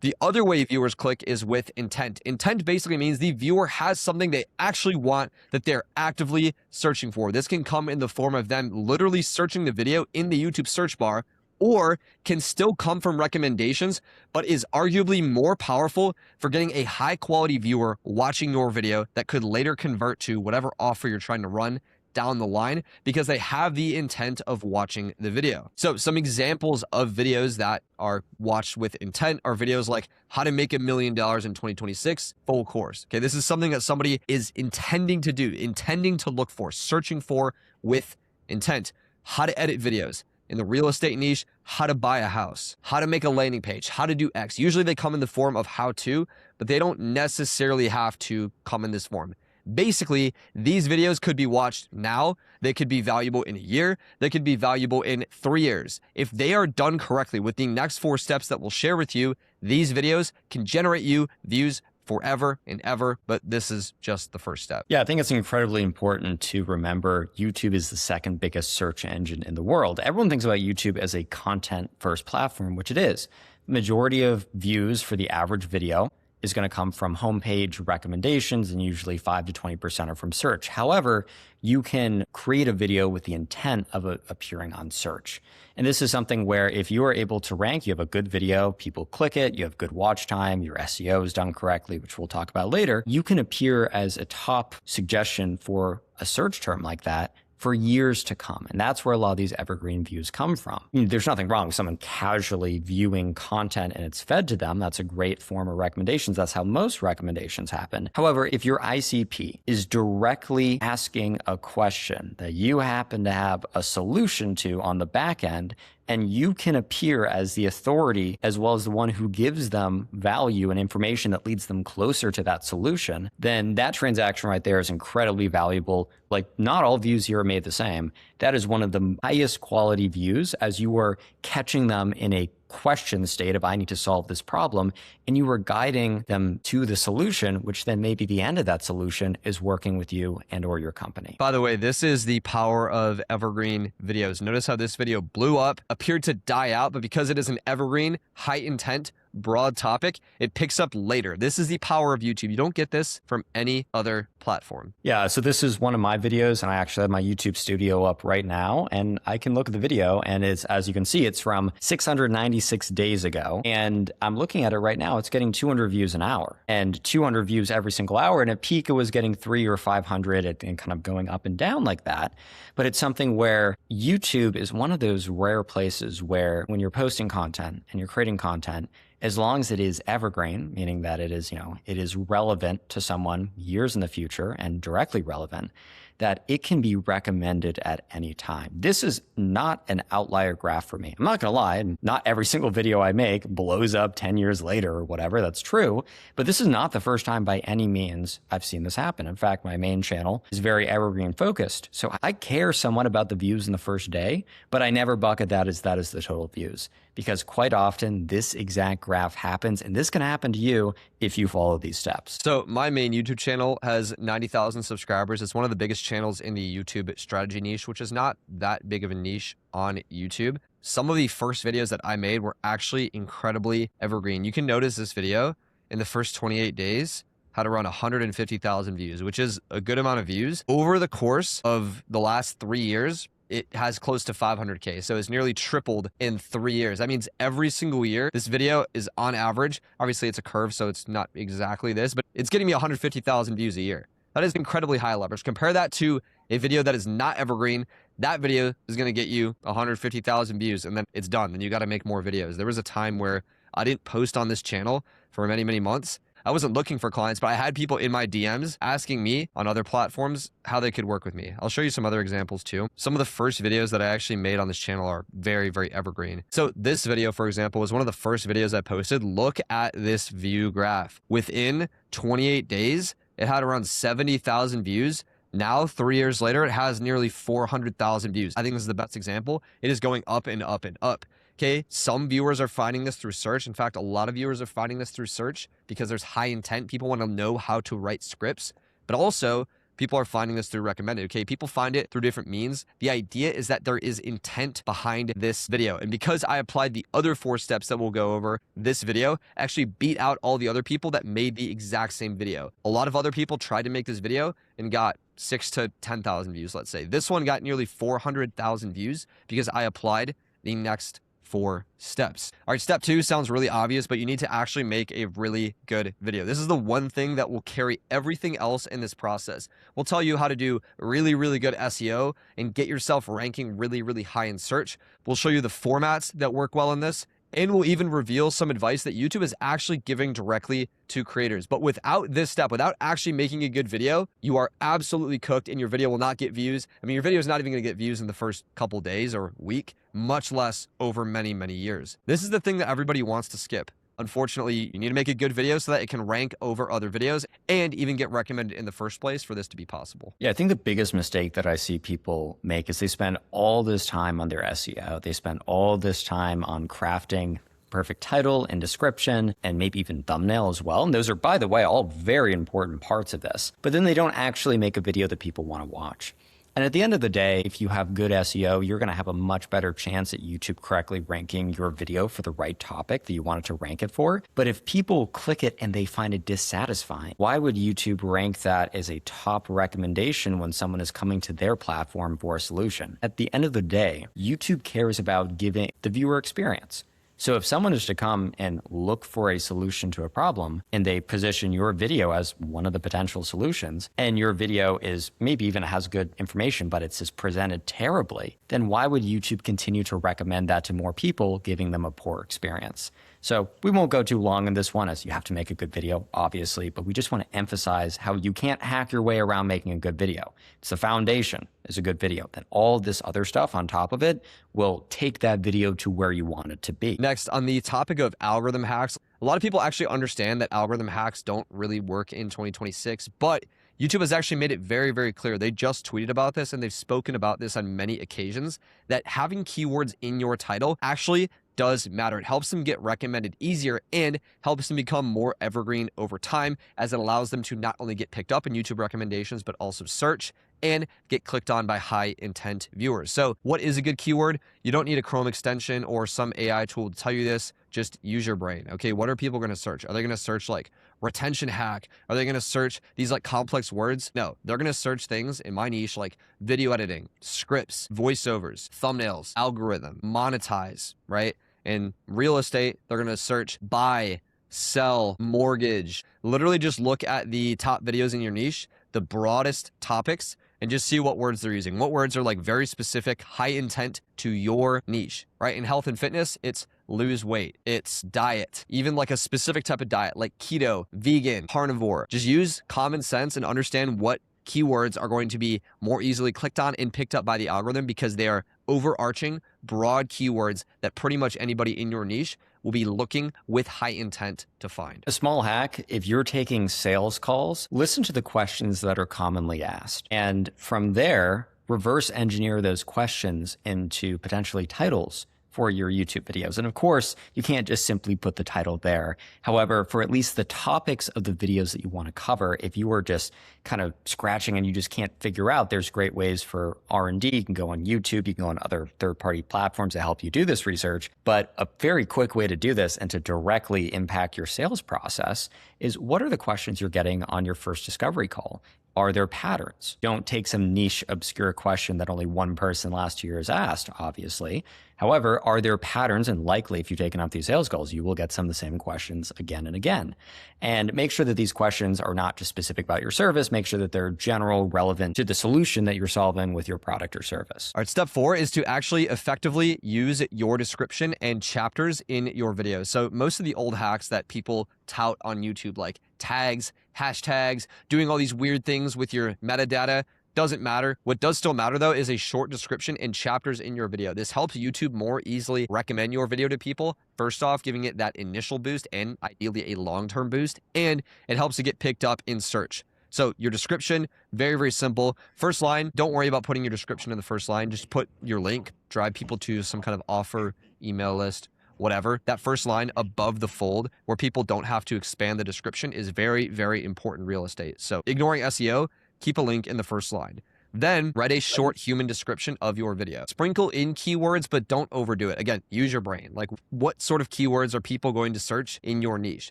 The other way viewers click is with intent. Intent basically means the viewer has something they actually want that they're actively searching for. This can come in the form of them literally searching the video in the YouTube search bar, or can still come from recommendations, but is arguably more powerful for getting a high quality viewer watching your video that could later convert to whatever offer you're trying to run down the line because they have the intent of watching the video. So some examples of videos that are watched with intent are videos like how to make $1 million in 2026 full course. Okay, this is something that somebody is intending to do, intending to look for, searching for with intent. How to edit videos in the real estate niche, how to buy a house, how to make a landing page, how to do X. Usually they come in the form of how to, but they don't necessarily have to come in this form. Basically, these videos could be watched now. They could be valuable in a year. They could be valuable in 3 years. If they are done correctly with the next 4 steps that we'll share with you, these videos can generate you views forever and ever, but this is just the first step. Yeah, I think it's incredibly important to remember YouTube is the second biggest search engine in the world. Everyone thinks about YouTube as a content-first platform, which it is. The majority of views for the average video is going to come from homepage recommendations, and usually 5 to 20% are from search. However, you can create a video with the intent of appearing on search. And this is something where if you are able to rank, you have a good video, people click it, you have good watch time, your SEO is done correctly, which we'll talk about later, you can appear as a top suggestion for a search term like that for years to come. And that's where a lot of these evergreen views come from. I mean, there's nothing wrong with someone casually viewing content and it's fed to them. That's a great form of recommendations. That's how most recommendations happen. However, if your ICP is directly asking a question that you happen to have a solution to on the back end, and you can appear as the authority as well as the one who gives them value and information that leads them closer to that solution, then that transaction right there is incredibly valuable. Like, not all views here are made the same. That is one of the highest quality views as you are catching them in a question state of I need to solve this problem, and you are guiding them to the solution, which then maybe the end of that solution is working with you and or your company. By the way, this is the power of evergreen videos. Notice how this video blew up, appeared to die out, but because it is an evergreen, high intent, broad topic, it picks up later. This is the power of YouTube. You don't get this from any other platform. Yeah, so this is one of my videos, and I actually have my YouTube studio up right now, and I can look at the video, and it's, as you can see, it's from 696 days ago, and I'm looking at it right now. It's getting 200 views an hour, and 200 views every single hour, and at peak it was getting 300 or 500 and kind of going up and down like that. But it's something where YouTube is one of those rare places where when you're posting content and you're creating content, as long as it is evergreen, meaning that it is, it is relevant to someone years in the future and directly relevant, that it can be recommended at any time. This is not an outlier graph for me. I'm not going to lie, not every single video I make blows up 10 years later or whatever. That's true. But this is not the first time by any means I've seen this happen. In fact, my main channel is very evergreen focused. So I care somewhat about the views in the first day, but I never bucket that as the total views. Because quite often this exact graph happens, and this can happen to you if you follow these steps. So my main YouTube channel has 90,000 subscribers. It's one of the biggest channels in the YouTube strategy niche, which is not that big of a niche on YouTube. Some of the first videos that I made were actually incredibly evergreen. You can notice this video in the first 28 days had around 150,000 views, which is a good amount of views. Over the course of the last 3 years, it has close to 500K. So it's nearly tripled in 3 years. That means every single year, this video is on average, obviously it's a curve, so it's not exactly this, but it's getting me 150,000 views a year. That is incredibly high leverage. Compare that to a video that is not evergreen. That video is going to get you 150,000 views, and then it's done. Then you got to make more videos. There was a time where I didn't post on this channel for many, many months. I wasn't looking for clients, but I had people in my DMs asking me on other platforms how they could work with me. I'll show you some other examples too. Some of the first videos that I actually made on this channel are very, very evergreen. So this video, for example, was one of the first videos I posted. Look at this view graph. Within 28 days, it had around 70,000 views. Now, 3 years later, it has nearly 400,000 views. I think this is the best example. It is going up and up and up. Okay, some viewers are finding this through search. In fact, a lot of viewers are finding this through search because there's high intent. People want to know how to write scripts, but also People are finding this through recommended. Okay, people find it through different means. The idea is that there is intent behind this video. And because I applied the other 4 steps that we'll go over, this video actually beat out all the other people that made the exact same video. A lot of other people tried to make this video and got 6,000 to 10,000 views, let's say. This one got nearly 400,000 views because I applied the next 4 steps. All right, step 2 sounds really obvious, but you need to actually make a really good video. This is the one thing that will carry everything else in this process. We'll tell you how to do really, really good SEO and get yourself ranking really, really high in search. We'll show you the formats that work well in this, and we'll even reveal some advice that YouTube is actually giving directly to creators. But without this step, without actually making a good video, you are absolutely cooked and your video will not get views. I mean, your video is not even going to get views in the first couple days or week, much less over many, many years. This is the thing that everybody wants to skip. Unfortunately, you need to make a good video so that it can rank over other videos and even get recommended in the first place for this to be possible. Yeah, I think the biggest mistake that I see people make is they spend all this time on their SEO. They spend all this time on crafting perfect title and description and maybe even thumbnail as well. And those are, by the way, all very important parts of this. But then they don't actually make a video that people want to watch. And at the end of the day, if you have good SEO, you're going to have a much better chance at YouTube correctly ranking your video for the right topic that you wanted to rank it for. But if people click it and they find it dissatisfying, why would YouTube rank that as a top recommendation when someone is coming to their platform for a solution? At the end of the day, YouTube cares about giving the viewer experience. So if someone is to come and look for a solution to a problem and they position your video as one of the potential solutions and your video is maybe even has good information, but it's just presented terribly, then why would YouTube continue to recommend that to more people, giving them a poor experience? So we won't go too long in this one as you have to make a good video, obviously, but we just want to emphasize how you can't hack your way around making a good video. It's the foundation is a good video. Then all this other stuff on top of it will take that video to where you want it to be. Next, on the topic of algorithm hacks, a lot of people actually understand that algorithm hacks don't really work in 2026, but YouTube has actually made it very, very clear. They just tweeted about this and they've spoken about this on many occasions that having keywords in your title actually does matter. It helps them get recommended easier and helps them become more evergreen over time as it allows them to not only get picked up in YouTube recommendations, but also search and get clicked on by high intent viewers. So what is a good keyword? You don't need a Chrome extension or some AI tool to tell you this. Just use your brain. Okay, what are people going to search? Are they going to search like retention hack? Are they going to search these like complex words? No, they're going to search things in my niche like video editing, scripts, voiceovers, thumbnails, algorithm, monetize, right? In real estate, they're going to search buy, sell, mortgage. Literally just look at the top videos in your niche, the broadest topics, and just see what words they're using. What words are like very specific, high intent to your niche, right? In health and fitness, it's lose weight, it's diet, even like a specific type of diet like keto, vegan, carnivore. Just use common sense and understand what keywords are going to be more easily clicked on and picked up by the algorithm because they are overarching, broad keywords that pretty much anybody in your niche will be looking with high intent to find. A small hack, if you're taking sales calls, listen to the questions that are commonly asked. And from there, reverse engineer those questions into potentially titles for your YouTube videos. And of course, you can't just simply put the title there. However, for at least the topics of the videos that you want to cover, if you are just kind of scratching and you just can't figure out, there's great ways for R&D. You can go on YouTube, you can go on other third-party platforms to help you do this research. But a very quick way to do this and to directly impact your sales process is what are the questions you're getting on your first discovery call? Are there patterns? Don't take some niche, obscure question that only one person last year has asked, obviously. However, are there patterns? And likely, if you've taken up these sales calls, you will get some of the same questions again and again. And make sure that these questions are not just specific about your service. Make sure that they're general, relevant to the solution that you're solving with your product or service. All right, step 4 is to actually effectively use your description and chapters in your videos. So most of the old hacks that people tout on YouTube, like tags, hashtags, doing all these weird things with your metadata, doesn't matter. What does still matter though is a short description and chapters in your video. This helps YouTube more easily recommend your video to people. First off, giving it that initial boost and ideally a long-term boost, and it helps to get picked up in search. So your description, very, very simple. First line, don't worry about putting your description in the first line. Just put your link, drive people to some kind of offer, email list, whatever. That first line above the fold where people don't have to expand the description is very, very important real estate. So ignoring SEO, keep a link in the first line. Then write a short human description of your video. Sprinkle in keywords, but don't overdo it. Again, use your brain. Like, what sort of keywords are people going to search in your niche?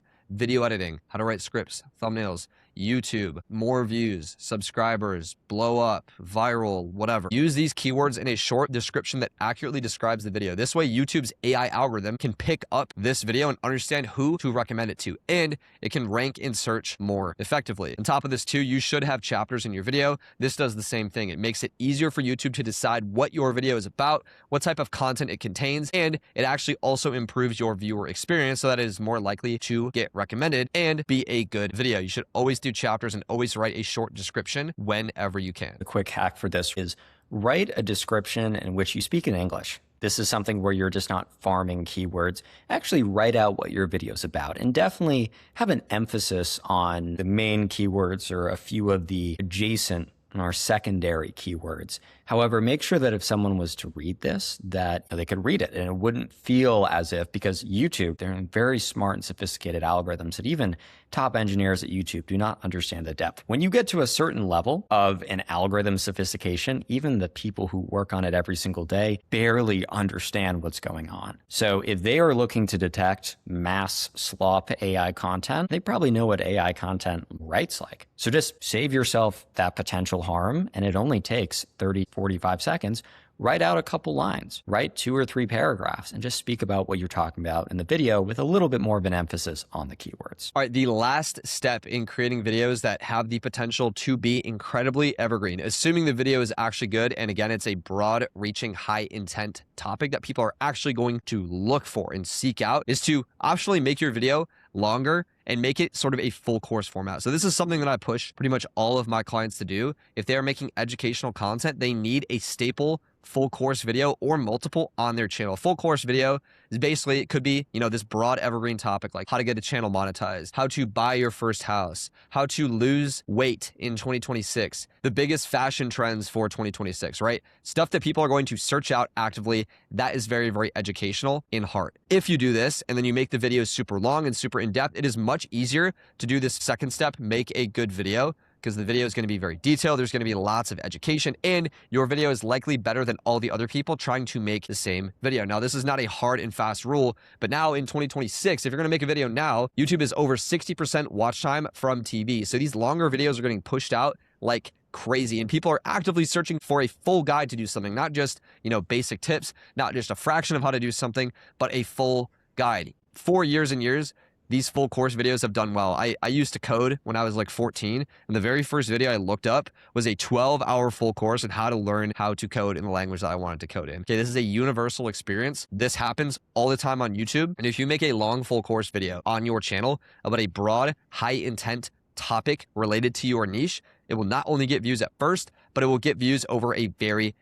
Video editing, how to write scripts, thumbnails, YouTube, more views, subscribers, blow up, viral, whatever. Use these keywords in a short description that accurately describes the video. This way, YouTube's AI algorithm can pick up this video and understand who to recommend it to, and it can rank in search more effectively. On top of this too, you should have chapters in your video. This does the same thing. It makes it easier for YouTube to decide what your video is about, what type of content it contains, and it actually also improves your viewer experience so that it is more likely to get recommended and be a good video. You should always do chapters and always write a short description whenever you can. A quick hack for this is write a description in which you speak in English. This is something where you're just not farming keywords. Actually write out what your video is about, and definitely have an emphasis on the main keywords or a few of the adjacent or secondary keywords. However, make sure that if someone was to read this, that they could read it and it wouldn't feel as if, because YouTube, they're very smart and sophisticated algorithms that even top engineers at YouTube do not understand the depth. When you get to a certain level of an algorithm sophistication, even the people who work on it every single day barely understand what's going on. So if they are looking to detect mass slop AI content, they probably know what AI content writes like. So just save yourself that potential harm, and it only takes 30, 45 seconds. Write out a couple lines, write 2 or 3 paragraphs, and just speak about what you're talking about in the video with a little bit more of an emphasis on the keywords. All right, the last step in creating videos that have the potential to be incredibly evergreen, assuming the video is actually good, and again, it's a broad reaching, high intent topic that people are actually going to look for and seek out, is to optionally make your video longer and make it sort of a full course format. So this is something that I push pretty much all of my clients to do. If they are making educational content, they need a staple full course video or multiple on their channel. Full course video is basically, it could be, this broad evergreen topic like how to get a channel monetized, how to buy your first house, how to lose weight in 2026, the biggest fashion trends for 2026, right? Stuff that people are going to search out actively. That is very, very educational in heart. If you do this and then you make the videos super long and super in depth, it is much easier to do this second step, make a good video, because the video is going to be very detailed. There's going to be lots of education, and your video is likely better than all the other people trying to make the same video. Now, this is not a hard and fast rule, but now in 2026, if you're going to make a video now, YouTube is over 60% watch time from TV. So these longer videos are getting pushed out like crazy, and people are actively searching for a full guide to do something, not just, basic tips, not just a fraction of how to do something, but a full guide. For years and years, these full course videos have done well. I used to code when I was like 14, and the very first video I looked up was a 12-hour full course on how to learn how to code in the language that I wanted to code in. Okay, this is a universal experience. This happens all the time on YouTube. And if you make a long full course video on your channel about a broad, high intent topic related to your niche, it will not only get views at first, but it will get views over a very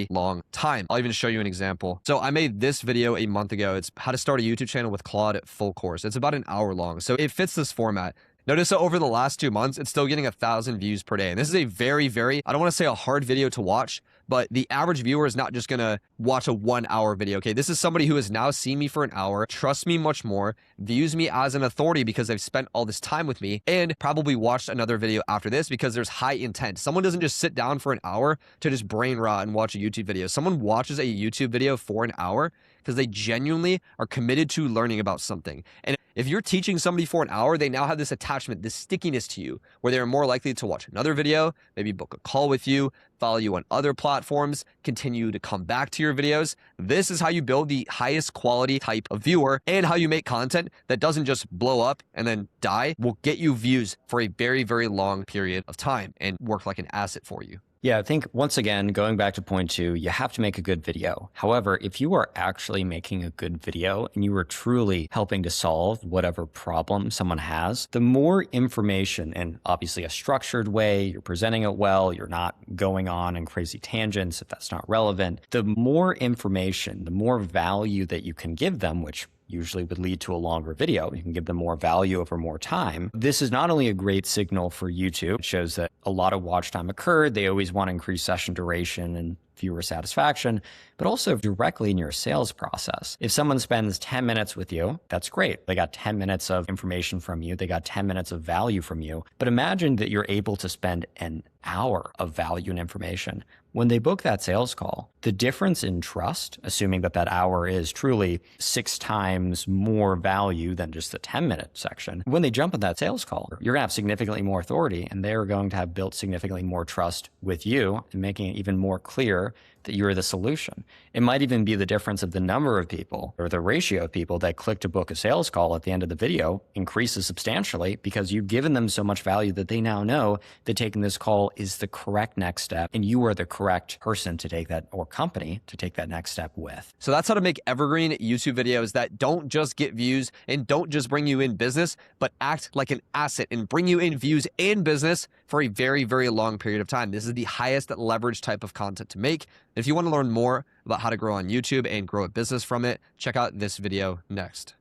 long time. I'll even show you an example. So I made this video a month ago. It's how to start a YouTube channel with Claude full course. It's about an hour long. So it fits this format. Notice that over the last 2 months, it's still getting 1,000 views per day. And this is a very, I don't want to say a hard video to watch, but the average viewer is not just going to watch a 1-hour video. Okay, this is somebody who has now seen me for an hour, trusts me much more, views me as an authority because they've spent all this time with me, and probably watched another video after this because there's high intent. Someone doesn't just sit down for an hour to just brain rot and watch a YouTube video. Someone watches a YouTube video for an hour because they genuinely are committed to learning about something. And if you're teaching somebody for an hour, they now have this attachment, this stickiness to you, where they're more likely to watch another video, maybe book a call with you, follow you on other platforms, continue to come back to your videos. This is how you build the highest quality type of viewer, and how you make content that doesn't just blow up and then die, will get you views for a very, very long period of time and work like an asset for you. Yeah, I think once again, going back to point 2, you have to make a good video. However, if you are actually making a good video and you are truly helping to solve whatever problem someone has, the more information, and obviously a structured way, you're presenting it well, you're not going on in crazy tangents if that's not relevant, the more information, the more value that you can give them, which usually would lead to a longer video. You can give them more value over more time. This is not only a great signal for YouTube, it shows that a lot of watch time occurred. They always want to increase session duration and viewer satisfaction, but also directly in your sales process. If someone spends 10 minutes with you, that's great. They got 10 minutes of information from you. They got 10 minutes of value from you. But imagine that you're able to spend an hour of value and information. When they book that sales call, the difference in trust, assuming that that hour is truly 6 times more value than just the 10-minute section, when they jump on that sales call, you're going to have significantly more authority, and they're going to have built significantly more trust with you and making it even more clear that you're the solution. It might even be the difference of the number of people or the ratio of people that click to book a sales call at the end of the video increases substantially because you've given them so much value that they now know that taking this call is the correct next step, and you are the correct person to take that, or company to take that next step with. So that's how to make evergreen YouTube videos that don't just get views and don't just bring you in business, but act like an asset and bring you in views and business for a very, very long period of time. This is the highest leverage type of content to make. If you want to learn more about how to grow on YouTube and grow a business from it, check out this video next.